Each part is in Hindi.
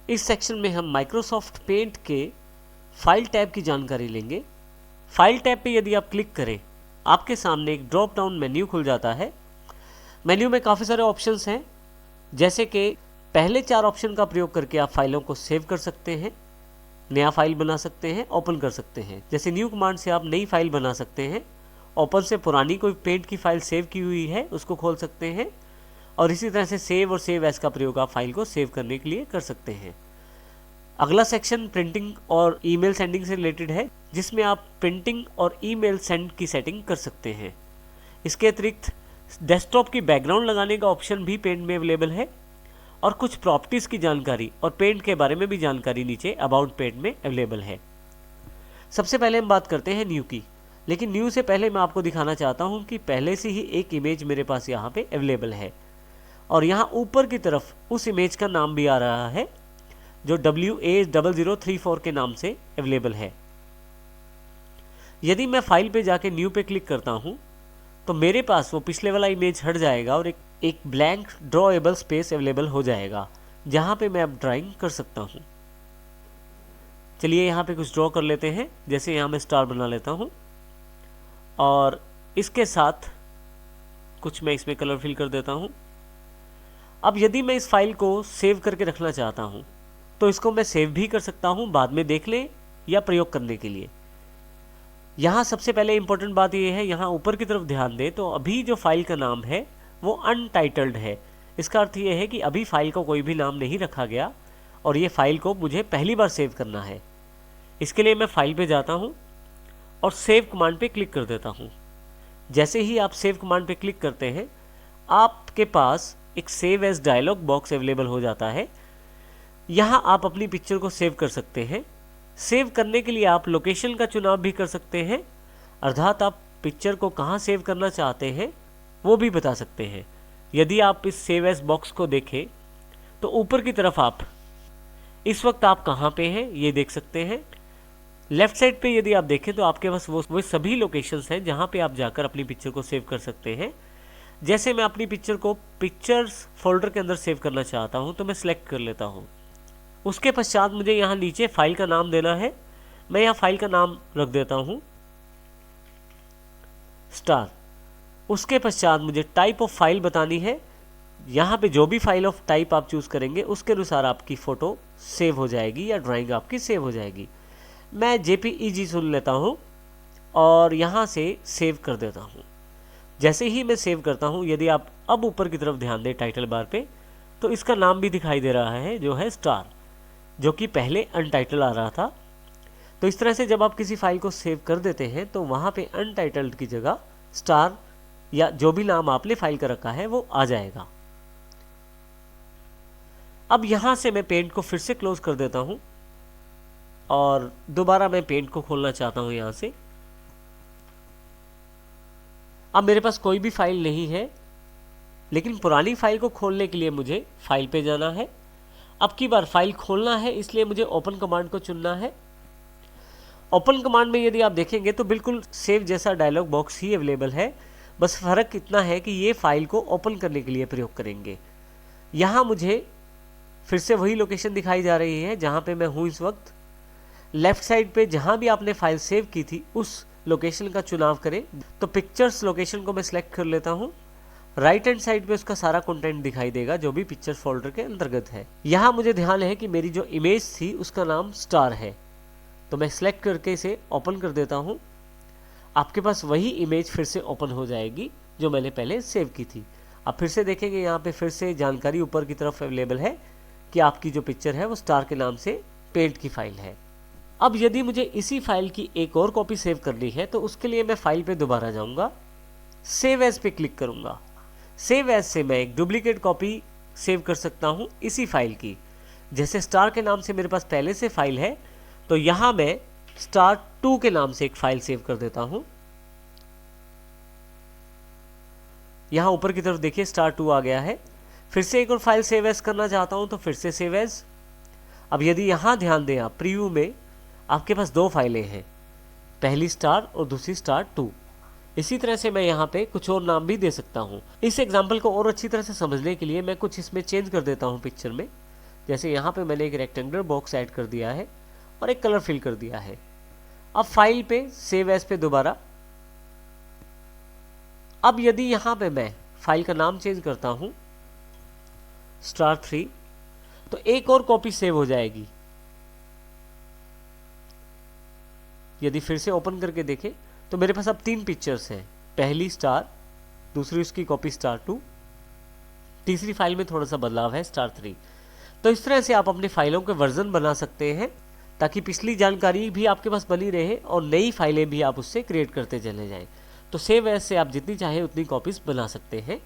इस सेक्शन में हम माइक्रोसॉफ्ट पेंट के फाइल टैब की जानकारी लेंगे। फाइल टैब पे यदि आप क्लिक करें, आपके सामने एक ड्रॉप डाउन मेन्यू खुल जाता है। मेन्यू में काफ़ी सारे ऑप्शंस हैं, जैसे कि पहले 4 ऑप्शन का प्रयोग करके आप फाइलों को सेव कर सकते हैं, नया फाइल बना सकते हैं, ओपन कर सकते हैं। जैसे न्यू कमांड से आप नई फाइल बना सकते हैं, ओपन से पुरानी कोई पेंट की फाइल सेव की हुई है उसको खोल सकते हैं, और इसी तरह से सेव और सेव एज का प्रयोग आप फाइल को सेव करने के लिए कर सकते हैं। अगला सेक्शन प्रिंटिंग और ईमेल सेंडिंग से रिलेटेड है, जिसमें आप प्रिंटिंग और ईमेल सेंड की सेटिंग कर सकते हैं। इसके अतिरिक्त डेस्कटॉप की बैकग्राउंड लगाने का ऑप्शन भी पेंट में अवेलेबल है, और कुछ प्रॉपर्टीज़ की जानकारी और पेंट के बारे में भी जानकारी नीचे अबाउट पेंट में अवेलेबल है। सबसे पहले हम बात करते हैं न्यू की, लेकिन न्यू से पहले मैं आपको दिखाना चाहता हूं कि पहले से ही एक इमेज मेरे पास यहाँ पे अवेलेबल है, और यहाँ ऊपर की तरफ उस इमेज का नाम भी आ रहा है जो WA0034 के नाम से अवेलेबल है। यदि मैं फाइल पे जाके न्यू पे क्लिक करता हूँ तो मेरे पास वो पिछले वाला इमेज हट जाएगा और एक ब्लैंक ड्रॉएबल स्पेस अवेलेबल हो जाएगा, जहाँ पे मैं अब ड्राइंग कर सकता हूँ। चलिए यहाँ पे कुछ ड्रॉ कर लेते हैं। जैसे यहाँ मैं स्टार बना लेता हूँ, और इसके साथ कुछ मैं इसमें कलर फिल कर देता हूँ। अब यदि मैं इस फाइल को सेव करके रखना चाहता हूँ तो इसको मैं सेव भी कर सकता हूँ बाद में देख लें या प्रयोग करने के लिए। यहाँ सबसे पहले इंपॉर्टेंट बात यह है, यहाँ ऊपर की तरफ ध्यान दें तो अभी जो फाइल का नाम है वो अनटाइटल्ड है। इसका अर्थ ये है कि अभी फाइल को कोई भी नाम नहीं रखा गया, और ये फाइल को मुझे पहली बार सेव करना है। इसके लिए मैं फाइल पे जाता हूँ और सेव कमांड पे क्लिक कर देता हूँ। जैसे ही आप सेव कमांड पे क्लिक करते हैं, आपके पास एक save as dialog box available हो जाता है। यहाँ आप अपनी पिक्चर को सेव कर सकते हैं। सेव करने के लिए आप लोकेशन का चुनाव भी कर सकते हैं, अर्थात आप पिक्चर को कहाँ सेव करना चाहते हैं वो भी बता सकते हैं। यदि आप इस सेव एज बॉक्स को देखें तो ऊपर की तरफ आप इस वक्त आप कहाँ पे हैं ये देख सकते हैं। लेफ्ट साइड पे यदि आप देखें तो आपके पास वो सभी लोकेशंस हैं जहाँ पे आप जाकर अपनी पिक्चर को सेव कर सकते हैं। जैसे मैं अपनी पिक्चर को पिक्चर्स फोल्डर के अंदर सेव करना चाहता हूँ तो मैं सिलेक्ट कर लेता हूँ। उसके पश्चात मुझे यहाँ नीचे फाइल का नाम देना है। मैं यहाँ फाइल का नाम रख देता हूँ स्टार। उसके पश्चात मुझे टाइप ऑफ फाइल बतानी है। यहाँ पे जो भी फाइल ऑफ टाइप आप चूज़ करेंगे उसके अनुसार आपकी फ़ोटो सेव हो जाएगी या ड्राइंग आपकी सेव हो जाएगी। मैं JPEG चुन लेता हूँ और यहाँ से सेव कर देता हूँ। जैसे ही मैं सेव करता हूँ, यदि आप अब ऊपर की तरफ ध्यान दें टाइटल बार पे, तो इसका नाम भी दिखाई दे रहा है जो है स्टार, जो कि पहले अनटाइटल आ रहा था। तो इस तरह से जब आप किसी फाइल को सेव कर देते हैं तो वहाँ पे अनटाइटल्ड की जगह स्टार या जो भी नाम आपने फाइल का रखा है वो आ जाएगा। अब यहाँ से मैं पेंट को फिर से क्लोज कर देता हूँ और दोबारा मैं पेंट को खोलना चाहता हूँ यहाँ से। अब मेरे पास कोई भी फाइल नहीं है, लेकिन पुरानी फाइल को खोलने के लिए मुझे फाइल पे जाना है। अब की बार फाइल खोलना है, इसलिए मुझे ओपन कमांड को चुनना है। ओपन कमांड में यदि आप देखेंगे तो बिल्कुल सेव जैसा डायलॉग बॉक्स ही अवेलेबल है, बस फ़र्क इतना है कि ये फाइल को ओपन करने के लिए प्रयोग करेंगे। यहाँ मुझे फिर से वही लोकेशन दिखाई जा रही है जहाँ पे मैं हूँ इस वक्त। लेफ़्ट साइड पे जहाँ भी आपने फाइल सेव की थी उस लोकेशन का चुनाव करें। तो पिक्चर्स लोकेशन को मैं सिलेक्ट कर लेता हूँ। राइट हैंड साइड पे उसका सारा कंटेंट दिखाई देगा जो भी पिक्चर्स फोल्डर के अंतर्गत है। यहाँ मुझे ध्यान है कि मेरी जो इमेज थी उसका नाम स्टार है, तो मैं सिलेक्ट करके इसे ओपन कर देता हूँ। आपके पास वही इमेज फिर से ओपन हो जाएगी जो मैंने पहले सेव की थी। आप फिर से देखेंगे यहाँ पे फिर से जानकारी ऊपर की तरफ अवेलेबल है कि आपकी जो पिक्चर है वो स्टार के नाम से पेंट की फाइल है। अब यदि मुझे इसी फाइल की एक और कॉपी सेव करनी है तो उसके लिए मैं फाइल पे दोबारा जाऊँगा, सेव एज पे क्लिक करूँगा। सेव एज से मैं एक डुप्लीकेट कॉपी सेव कर सकता हूँ इसी फाइल की। जैसे स्टार के नाम से मेरे पास पहले से फाइल है, तो यहाँ मैं स्टार 2 के नाम से एक फाइल सेव कर देता हूँ। यहाँ ऊपर की तरफ देखिए स्टार 2 आ गया है। फिर से एक और फाइल सेव एज करना चाहता हूँ तो फिर से सेव एज। अब यदि यहाँ ध्यान दें आप, प्रीव्यू में आपके पास 2 फाइलें हैं, पहली स्टार और दूसरी स्टार 2। इसी तरह से मैं यहाँ पे कुछ और नाम भी दे सकता हूँ। इस एग्जाम्पल को और अच्छी तरह से समझने के लिए मैं कुछ इसमें चेंज कर देता हूँ पिक्चर में। जैसे यहाँ पे मैंने एक रेक्टेंगुलर बॉक्स ऐड कर दिया है और एक कलर फिल कर दिया है। अब फाइल पे सेव एज पे दोबारा। अब यदि यहाँ पे मैं फाइल का नाम चेंज करता हूँ star3, तो एक और कॉपी सेव हो जाएगी। यदि फिर से ओपन करके देखें तो मेरे पास अब 3 पिक्चर्स हैं, पहली स्टार, दूसरी उसकी कॉपी star2, तीसरी फाइल में थोड़ा सा बदलाव है star3। तो इस तरह से आप अपनी फाइलों के वर्जन बना सकते हैं ताकि पिछली जानकारी भी आपके पास बनी रहे और नई फाइलें भी आप उससे क्रिएट करते चले जाएं। तो सेव एज से आप जितनी चाहे उतनी कॉपीज बना सकते हैं।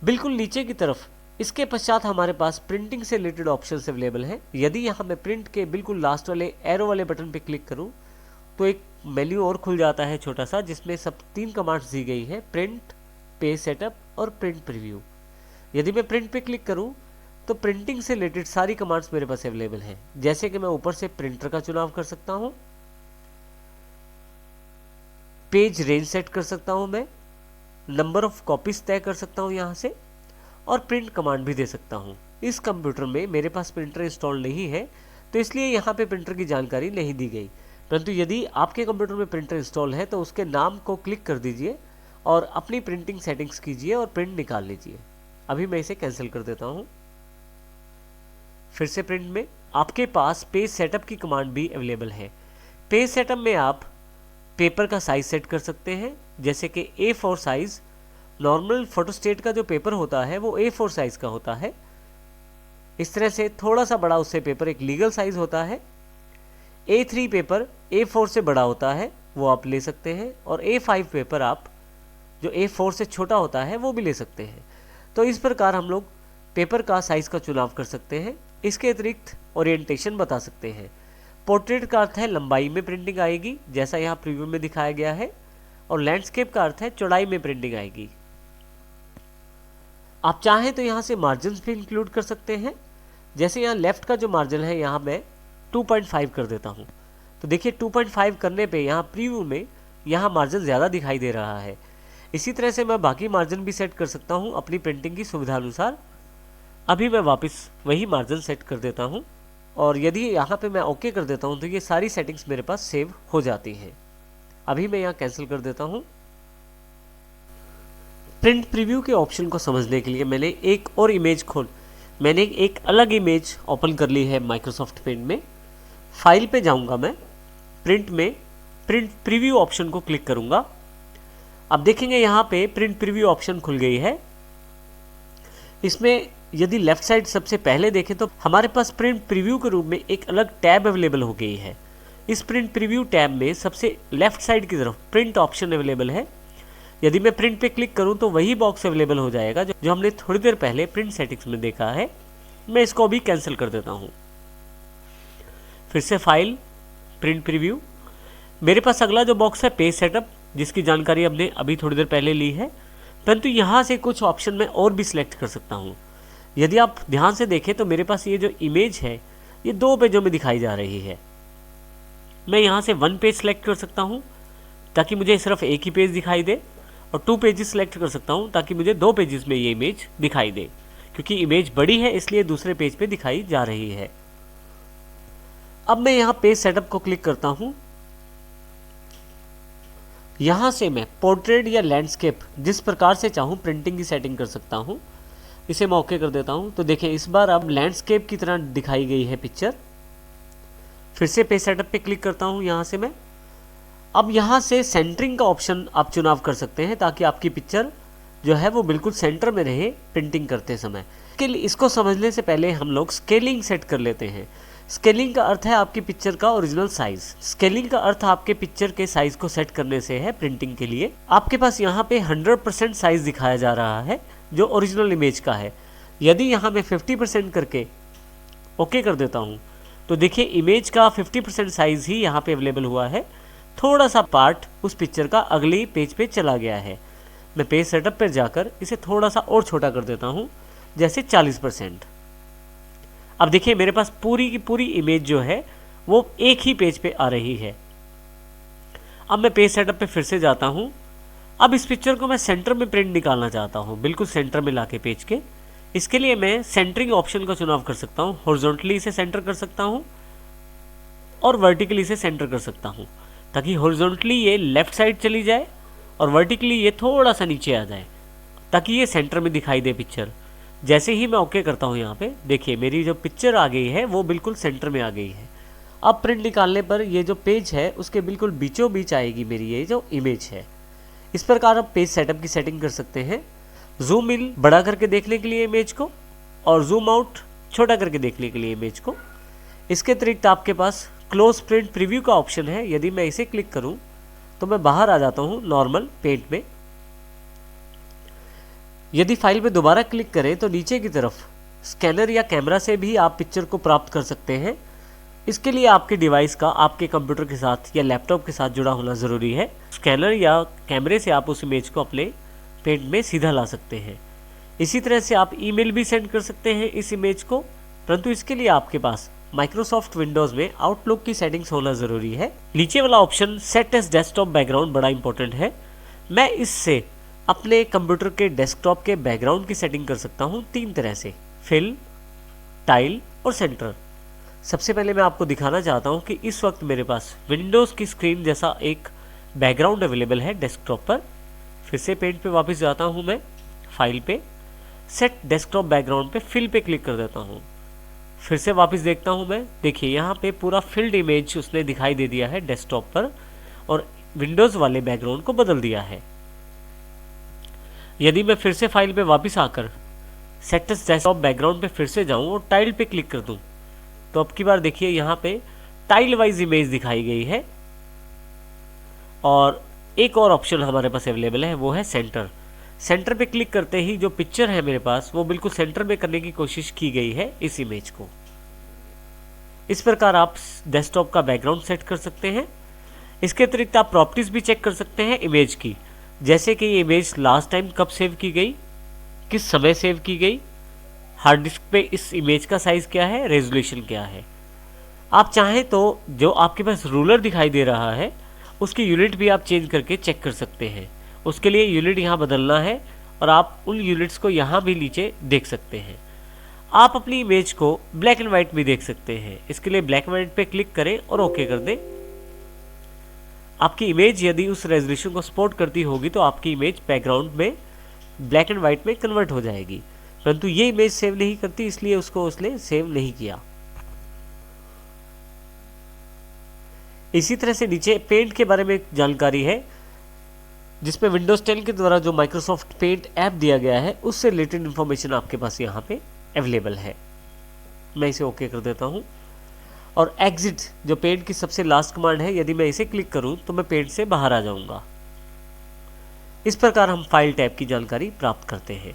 बिल्कुल नीचे की तरफ इसके पश्चात हमारे पास प्रिंटिंग से रिलेटेड ऑप्शंस अवेलेबल हैं। यदि यहाँ मैं प्रिंट के बिल्कुल लास्ट वाले एरो वाले बटन पे क्लिक करूँ तो एक मेन्यू और खुल जाता है छोटा सा, जिसमें सब 3 कमांड्स दी गई है, प्रिंट, पेज सेटअप और प्रिंट प्रीव्यू। यदि मैं प्रिंट पे क्लिक करूं तो प्रिंटिंग से रिलेटेड सारी कमांड्स मेरे पास अवेलेबल हैं। जैसे कि मैं ऊपर से प्रिंटर का चुनाव कर सकता हूं, पेज रेंज सेट कर सकता हूं, मैं नंबर ऑफ कॉपीज तय कर सकता हूं यहां से, और प्रिंट कमांड भी दे सकता हूं। इस कंप्यूटर में मेरे पास प्रिंटर इंस्टॉल नहीं है तो इसलिए यहाँ पे प्रिंटर की जानकारी नहीं दी गई, परंतु यदि आपके कंप्यूटर में प्रिंटर इंस्टॉल है तो उसके नाम को क्लिक कर दीजिए और अपनी प्रिंटिंग सेटिंग्स कीजिए और प्रिंट निकाल लीजिए। अभी मैं इसे कैंसिल कर देता हूं। फिर से प्रिंट में आपके पास पेज सेटअप की कमांड भी अवेलेबल है। पेज सेटअप में आप पेपर का साइज सेट कर सकते हैं, जैसे कि A4 साइज। नॉर्मल फोटोस्टेट का जो पेपर होता है वो A4 साइज का होता है। इस तरह से थोड़ा सा बड़ा उससे पेपर एक लीगल साइज होता है। A3 पेपर A4 से बड़ा होता है, वो आप ले सकते हैं, और A5 पेपर आप जो A4 से छोटा होता है वो भी ले सकते हैं। तो इस प्रकार हम लोग पेपर का साइज का चुनाव कर सकते हैं। इसके अतिरिक्त ओरिएंटेशन बता सकते हैं। पोर्ट्रेट का अर्थ है लंबाई में प्रिंटिंग आएगी, जैसा यहाँ प्रीव्यू में दिखाया गया है, और लैंडस्केप का अर्थ है चौड़ाई में प्रिंटिंग आएगी। आप चाहें तो यहाँ से मार्जिन भी इंक्लूड कर सकते हैं। जैसे यहाँ लेफ्ट का जो मार्जिन है यहाँ मैं 2.5 कर देता हूँ, तो देखिए 2.5 करने पे यहाँ प्रीव्यू में यहाँ मार्जिन ज़्यादा दिखाई दे रहा है। इसी तरह से मैं बाकी मार्जिन भी सेट कर सकता हूँ अपनी प्रिंटिंग की सुविधा अनुसार। अभी मैं वापस वही मार्जिन सेट कर देता हूँ, और यदि यहाँ पे मैं ओके कर देता हूँ तो ये सारी सेटिंग्स मेरे पास सेव हो जाती हैं। अभी मैं यहाँ कैंसिल कर देता हूँ। प्रिंट प्रीव्यू के ऑप्शन को समझने के लिए मैंने एक अलग इमेज ओपन कर ली है माइक्रोसॉफ्ट पेंट में। फाइल पे जाऊँगा मैं, प्रिंट में प्रिंट प्रीव्यू ऑप्शन को क्लिक करूँगा। अब देखेंगे यहाँ पे प्रिंट प्रीव्यू ऑप्शन खुल गई है। इसमें यदि लेफ्ट साइड सबसे पहले देखें तो हमारे पास प्रिंट प्रीव्यू के रूप में एक अलग टैब अवेलेबल हो गई है। इस प्रिंट प्रीव्यू टैब में सबसे लेफ्ट साइड की तरफ प्रिंट ऑप्शन अवेलेबल है। यदि मैं प्रिंट पे क्लिक करूं तो वही बॉक्स अवेलेबल हो जाएगा जो हमने थोड़ी देर पहले प्रिंट सेटिंग्स में देखा है। मैं इसको भी कैंसिल कर देता हूं। फिर से फाइल, प्रिंट प्रीव्यू। मेरे पास अगला जो बॉक्स है पेज सेटअप, जिसकी जानकारी हमने अभी थोड़ी देर पहले ली है, परंतु यहाँ से कुछ ऑप्शन मैं और भी सिलेक्ट कर सकता हूँ। यदि आप ध्यान से देखें तो मेरे पास ये जो इमेज है ये 2 पेजों में दिखाई जा रही है। मैं यहाँ से 1 पेज सेलेक्ट कर सकता हूँ ताकि मुझे सिर्फ एक ही पेज दिखाई दे, और 2 पेजेस सेलेक्ट कर सकता हूँ ताकि मुझे 2 पेजेस में ये इमेज दिखाई दे। क्योंकि इमेज बड़ी है इसलिए दूसरे पेज पे दिखाई जा रही है। अब मैं यहाँ पेज सेटअप को क्लिक करता हूँ। यहाँ से मैं पोर्ट्रेट या लैंडस्केप जिस प्रकार से चाहूँ प्रिंटिंग की सेटिंग कर सकता हूँ। इसे मैं ओके कर देता हूँ। तो देखें इस बार अब लैंडस्केप की तरह दिखाई गई है पिक्चर। फिर से पेज सेटअप पे क्लिक करता हूँ यहाँ से मैं। अब यहाँ से सेंटरिंग का ऑप्शन आप चुनाव कर सकते हैं ताकि आपकी पिक्चर जो है वो बिल्कुल सेंटर में रहे प्रिंटिंग करते समय। इसको समझने से पहले हम लोग स्केलिंग सेट कर लेते हैं। स्केलिंग का अर्थ है आपकी पिक्चर का ओरिजिनल साइज। स्केलिंग का अर्थ आपके पिक्चर के साइज को सेट करने से है प्रिंटिंग के लिए। आपके पास यहाँ पे 100% साइज दिखाया जा रहा है जो ओरिजिनल इमेज का है। यदि यहाँ मैं 50% करके ओके कर देता हूँ तो देखिए इमेज का 50% साइज ही यहाँ पे अवेलेबल हुआ है। थोड़ा सा पार्ट उस पिक्चर का अगले पेज पे चला गया है। मैं पेज सेटअप पर जाकर इसे थोड़ा सा और छोटा कर देता हूँ, जैसे 40%। अब देखिए मेरे पास पूरी की पूरी इमेज जो है वो एक ही पेज पे आ रही है। अब मैं पेज सेटअप पे फिर से जाता हूँ। अब इस पिक्चर को मैं सेंटर में प्रिंट निकालना चाहता हूँ, बिल्कुल सेंटर में लाके पेज के। इसके लिए मैं सेंटरिंग ऑप्शन का चुनाव कर सकता हूँ। हॉरिजॉन्टली इसे सेंटर कर सकता हूँ और वर्टिकली इसे सेंटर कर सकता हूँ, ताकि हॉरिजॉन्टली ये लेफ्ट साइड चली जाए और वर्टिकली ये थोड़ा सा नीचे आ जाए, ताकि ये सेंटर में दिखाई दे पिक्चर। जैसे ही मैं ओके करता हूँ यहाँ पे देखिए मेरी जो पिक्चर आ गई है वो बिल्कुल सेंटर में आ गई है। अब प्रिंट निकालने पर ये जो पेज है उसके बिल्कुल बीचों बीच आएगी मेरी ये जो इमेज है। इस प्रकार आप पेज सेटअप की सेटिंग कर सकते हैं। जूम इन बड़ा करके देखने के लिए इमेज को और जूम आउट छोटा करके देखने के लिए इमेज को। इसके अतिरिक्त आपके पास क्लोज प्रिंट प्रीव्यू का ऑप्शन है। यदि मैं इसे क्लिक करूं तो मैं बाहर आ जाता हूं नॉर्मल पेंट में। यदि फाइल पे दोबारा क्लिक करें तो नीचे की तरफ स्कैनर या कैमरा से भी आप पिक्चर को प्राप्त कर सकते हैं। इसके लिए आपके डिवाइस का आपके कंप्यूटर के साथ या लैपटॉप के साथ जुड़ा होना ज़रूरी है। स्कैनर या कैमरे से आप उस इमेज को अपने पेंट में सीधा ला सकते हैं। इसी तरह से आप ईमेल भी सेंड कर सकते हैं इस इमेज को, परंतु इसके लिए आपके पास माइक्रोसॉफ्ट विंडोज़ में आउटलुक की सेटिंग्स होना ज़रूरी है। नीचे वाला option set as desktop background बड़ा इंपॉर्टेंट है। मैं इससे अपने कंप्यूटर के डेस्कटॉप के बैकग्राउंड की सेटिंग कर सकता हूँ 3 तरह से, फिल, टाइल और सेंटर। सबसे पहले मैं आपको दिखाना चाहता हूँ कि इस वक्त मेरे पास विंडोज़ की स्क्रीन जैसा एक बैकग्राउंड अवेलेबल है डेस्कटॉप पर। फिर से पेंट पे वापस जाता हूँ मैं, फाइल पे, सेट डेस्कटॉप बैकग्राउंड पे फिल पे क्लिक कर देता हूँ। फिर से वापस देखता हूँ मैं, देखिए यहाँ पे पूरा फिल्ड इमेज उसने दिखाई दे दिया है डेस्कटॉप पर और विंडोज़ वाले बैकग्राउंड को बदल दिया है। यदि मैं फिर से फाइल पे वापस आकर सेट डेस्कटॉप बैकग्राउंड पे फिर से जाऊँ और टाइल पे क्लिक कर दूँ तो अब की बार देखिए यहाँ पे टाइल वाइज इमेज दिखाई गई है। और एक और ऑप्शन हमारे पास अवेलेबल है, वो है सेंटर। सेंटर पे क्लिक करते ही जो पिक्चर है मेरे पास वो बिल्कुल सेंटर में करने की कोशिश की गई है इस इमेज को। इस प्रकार आप डेस्कटॉप का बैकग्राउंड सेट कर सकते हैं। इसके अतिरिक्त आप प्रॉपर्टीज भी चेक कर सकते हैं इमेज की, जैसे कि ये इमेज लास्ट टाइम कब सेव की गई, किस समय सेव की गई, हार्ड डिस्क पे इस इमेज का साइज़ क्या है, रेजोल्यूशन क्या है। आप चाहें तो जो आपके पास रूलर दिखाई दे रहा है उसकी यूनिट भी आप चेंज करके चेक कर सकते हैं। उसके लिए यूनिट यहाँ बदलना है और आप उन यूनिट्स को यहाँ भी नीचे देख सकते हैं। आप अपनी इमेज को ब्लैक एंड वाइट भी देख सकते हैं। इसके लिए ब्लैक एंड वाइट पे क्लिक करें और ओके कर दें। आपकी इमेज यदि उस रेजोल्यूशन को सपोर्ट करती होगी तो आपकी इमेज बैकग्राउंड में ब्लैक एंड वाइट में कन्वर्ट हो जाएगी, परंतु ये इमेज सेव नहीं करती, इसलिए उसको उसने सेव नहीं किया। इसी तरह से नीचे पेंट के बारे में जानकारी है, जिसमें विंडोज 10 के द्वारा जो माइक्रोसॉफ्ट पेंट ऐप दिया गया है उससे रिलेटेड इन्फॉर्मेशन आपके पास यहाँ पे अवेलेबल है। मैं इसे ओके कर देता हूँ और एग्जिट जो पेंट की सबसे लास्ट कमांड है, यदि मैं इसे क्लिक करूँ तो मैं पेंट से बाहर आ जाऊँगा। इस प्रकार हम फाइल टैब की जानकारी प्राप्त करते हैं।